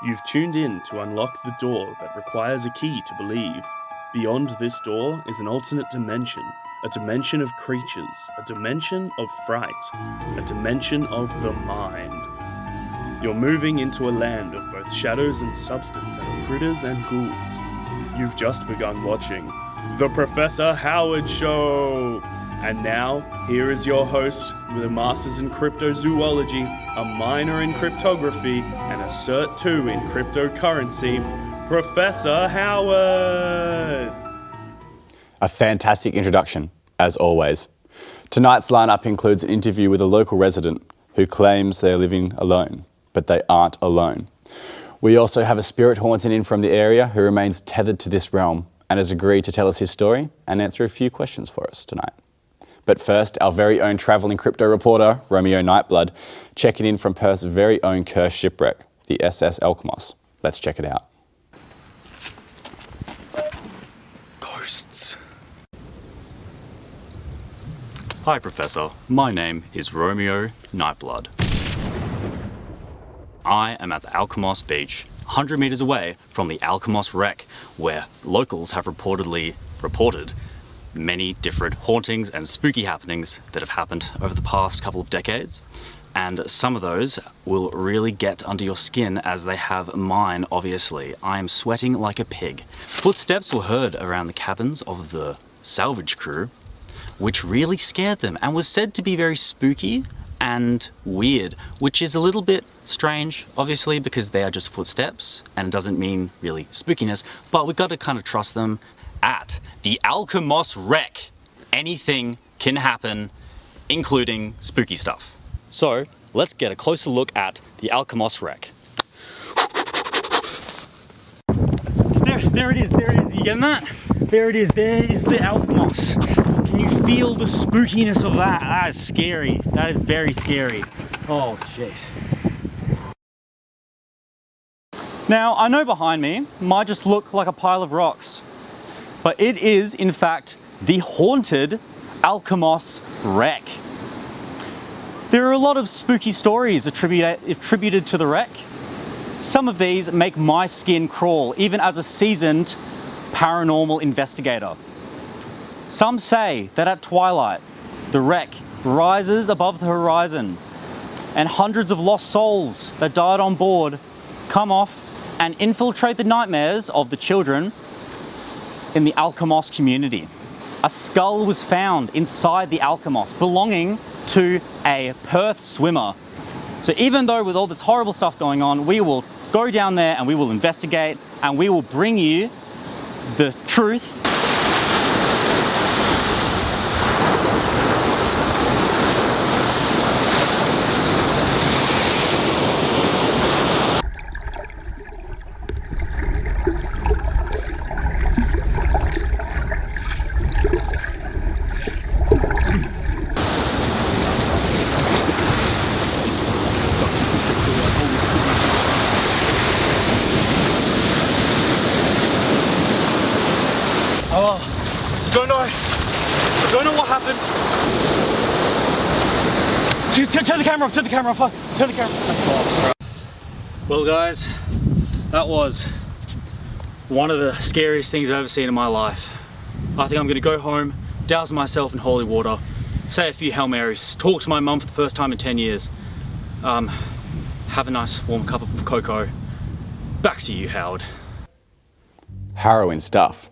You've tuned in to unlock the door that requires a key to believe. Beyond this door is an alternate dimension, a dimension of creatures, a dimension of fright, a dimension of the mind. You're moving into a land of both shadows and substance, and of critters and ghouls. You've just begun watching The Professor Howard Show! And now, here is your host with a Master's in Cryptozoology, a minor in Cryptography, and a Cert 2 in Cryptocurrency, Professor Howard! A fantastic introduction, as always. Tonight's lineup includes an interview with a local resident who claims they're living alone, but they aren't alone. We also have a spirit haunting in from the area who remains tethered to this realm and has agreed to tell us his story and answer a few questions for us tonight. But first, our very own travelling crypto reporter, Romeo Nightblood, checking in from Perth's very own cursed shipwreck, the SS Alkimos. Let's check it out. Ghosts. Hi, Professor. My name is Romeo Nightblood. I am at the Alkimos beach, 100 metres away from the Alkimos wreck, where locals have reported many different hauntings and spooky happenings that have happened over the past couple of decades. And some of those will really get under your skin, as they have mine, obviously. I am sweating like a pig. Footsteps were heard around the cabins of the salvage crew, which really scared them and was said to be very spooky and weird, which is a little bit strange, obviously, because they are just footsteps and it doesn't mean really spookiness, but we've got to kind of trust them. At the Alkimos wreck, anything can happen, including spooky stuff. So let's get a closer look at the Alkimos wreck. There it is, you getting that? There it is, there is the Alkimos. Can you feel the spookiness of that? That is scary, that is very scary. Oh jeez. Now, I know behind me might just look like a pile of rocks, but it is, in fact, the haunted Alkimos wreck. There are a lot of spooky stories attributed to the wreck. Some of these make my skin crawl, even as a seasoned paranormal investigator. Some say that at twilight, the wreck rises above the horizon, and hundreds of lost souls that died on board come off and infiltrate the nightmares of the children in the Alkimos community. A skull was found inside the Alkimos belonging to a Perth swimmer. So even though with all this horrible stuff going on, we will go down there and we will investigate and we will bring you the truth. Don't know what happened. Turn the camera off. Well guys, that was one of the scariest things I've ever seen in my life. I think I'm gonna go home, douse myself in holy water, say a few Hail Marys, talk to my mum for the first time in 10 years. Have a nice warm cup of cocoa. Back to you, Howard. Harrowing stuff.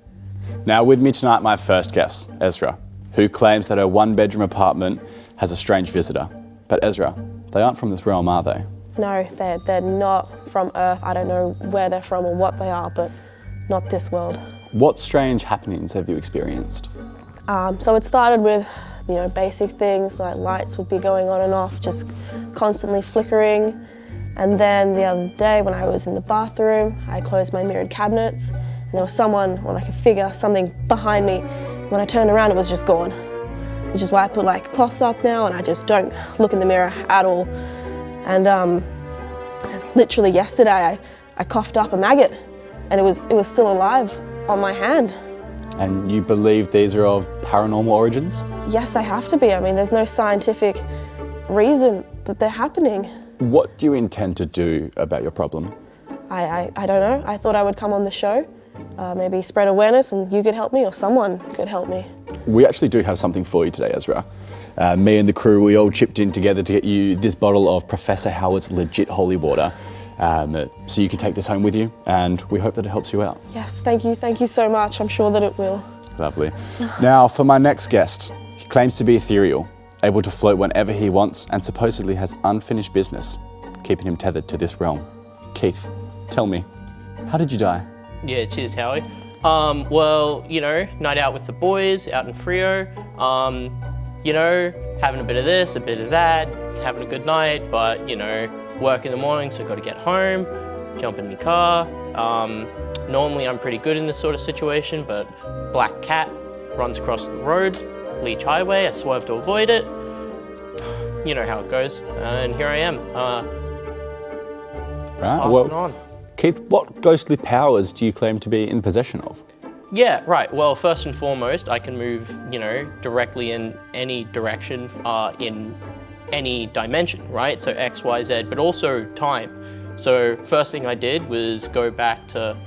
Now with me tonight, my first guest, Ezra, who claims that her one-bedroom apartment has a strange visitor. But Ezra, they aren't from this realm, are they? No, they're not from Earth. I don't know where they're from or what they are, but not this world. What strange happenings have you experienced? So it started with, basic things like lights would be going on and off, just constantly flickering. And then the other day when I was in the bathroom, I closed my mirrored cabinets and there was someone, or like a figure, something behind me. When I turned around, it was just gone. Which is why I put like cloths up now and I just don't look in the mirror at all. And literally yesterday I coughed up a maggot and it was still alive on my hand. And you believe these are of paranormal origins? Yes, they have to be. I mean, there's no scientific reason that they're happening. What do you intend to do about your problem? I don't know, I thought I would come on the show, maybe spread awareness and you could help me or someone could help me. We actually do have something for you today, Ezra. Me and the crew, we all chipped in together to get you this bottle of Professor Howard's legit holy water. So you can take this home with you, and we hope that it helps you out. Yes, thank you so much. I'm sure that it will. Lovely. Now, for my next guest, he claims to be ethereal, able to float whenever he wants, and supposedly has unfinished business, keeping him tethered to this realm. Keith, tell me, how did you die? Yeah, cheers, Howie. Well, you know, night out with the boys out in Freo. You know, having a bit of this, a bit of that, having a good night, but, you know, work in the morning, so got to get home, jump in my car. Normally I'm pretty good in this sort of situation, but black cat runs across the road, Leach Highway, I swerve to avoid it. You know how it goes, and here I am, passing on. Keith, what ghostly powers do you claim to be in possession of? Yeah, right. Well, first and foremost, I can move, you know, directly in any direction, in any dimension, right? So X, Y, Z, but also time. So first thing I did was go back to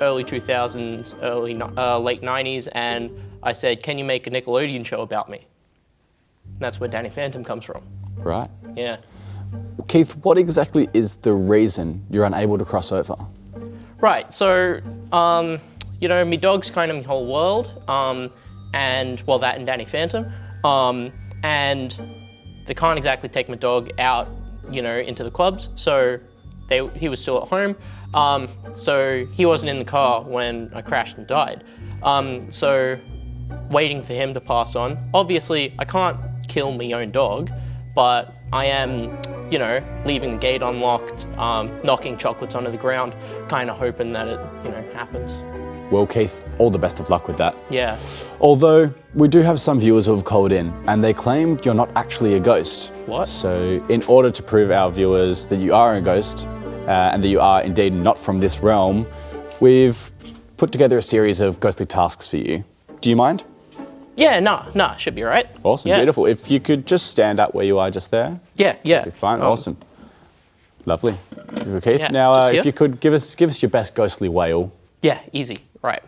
early 2000s, late 90s, and I said, can you make a Nickelodeon show about me? And that's where Danny Phantom comes from. Right. Yeah. Keith, what exactly is the reason you're unable to cross over? Right, so, you know, me dog's kind of my whole world, and, well, that and Danny Phantom, and they can't exactly take my dog out, you know, into the clubs, so he was still at home, so he wasn't in the car when I crashed and died. So, waiting for him to pass on. Obviously, I can't kill my own dog, but I am, you know, leaving the gate unlocked, knocking chocolates onto the ground, kind of hoping that it, you know, happens. Well, Keith, all the best of luck with that. Yeah. Although, we do have some viewers who have called in, and they claim you're not actually a ghost. What? So, in order to prove our viewers that you are a ghost, and that you are indeed not from this realm, we've put together a series of ghostly tasks for you. Do you mind? Yeah, nah, should be all right. Awesome, Yeah. beautiful. If you could just stand up where you are just there. Yeah. Be fine, awesome. Lovely. Okay, Yeah, now just if here? you could give us your best ghostly wail. Yeah, easy, right.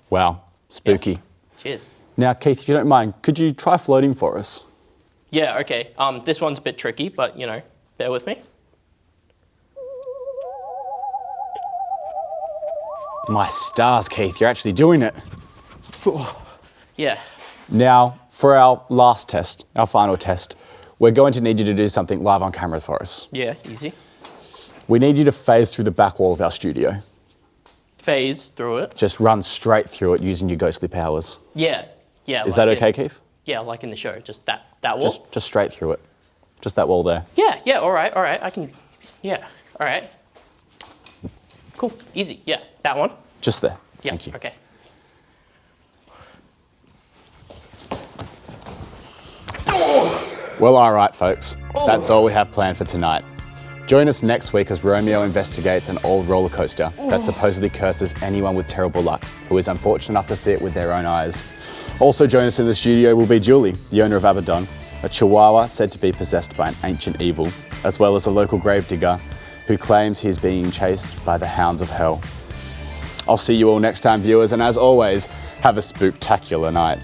Wow, spooky. Cheers. Now, Keith, if you don't mind, could you try floating for us? Yeah, okay. This one's a bit tricky, but, you know, bear with me. My stars, Keith, you're actually doing it. Yeah. Now, for our last test, our final test, we're going to need you to do something live on camera for us. Yeah, easy. We need you to phase through the back wall of our studio. Phase through it. Just run straight through it using your ghostly powers. Yeah. Is that okay, Keith? Yeah, like in the show, just that wall? Just straight through it. Just that wall there. Yeah, all right, I can, yeah, all right. Cool, easy, yeah, that one. Just there. Yeah, Thank you. okay. Well, all right, folks. That's all we have planned for tonight. Join us next week as Romeo investigates an old roller coaster that supposedly curses anyone with terrible luck who is unfortunate enough to see it with their own eyes. Also join us in the studio will be Julie, the owner of Abaddon, a chihuahua said to be possessed by an ancient evil, as well as a local gravedigger who claims he is being chased by the hounds of hell. I'll see you all next time, viewers, and as always, have a spooktacular night.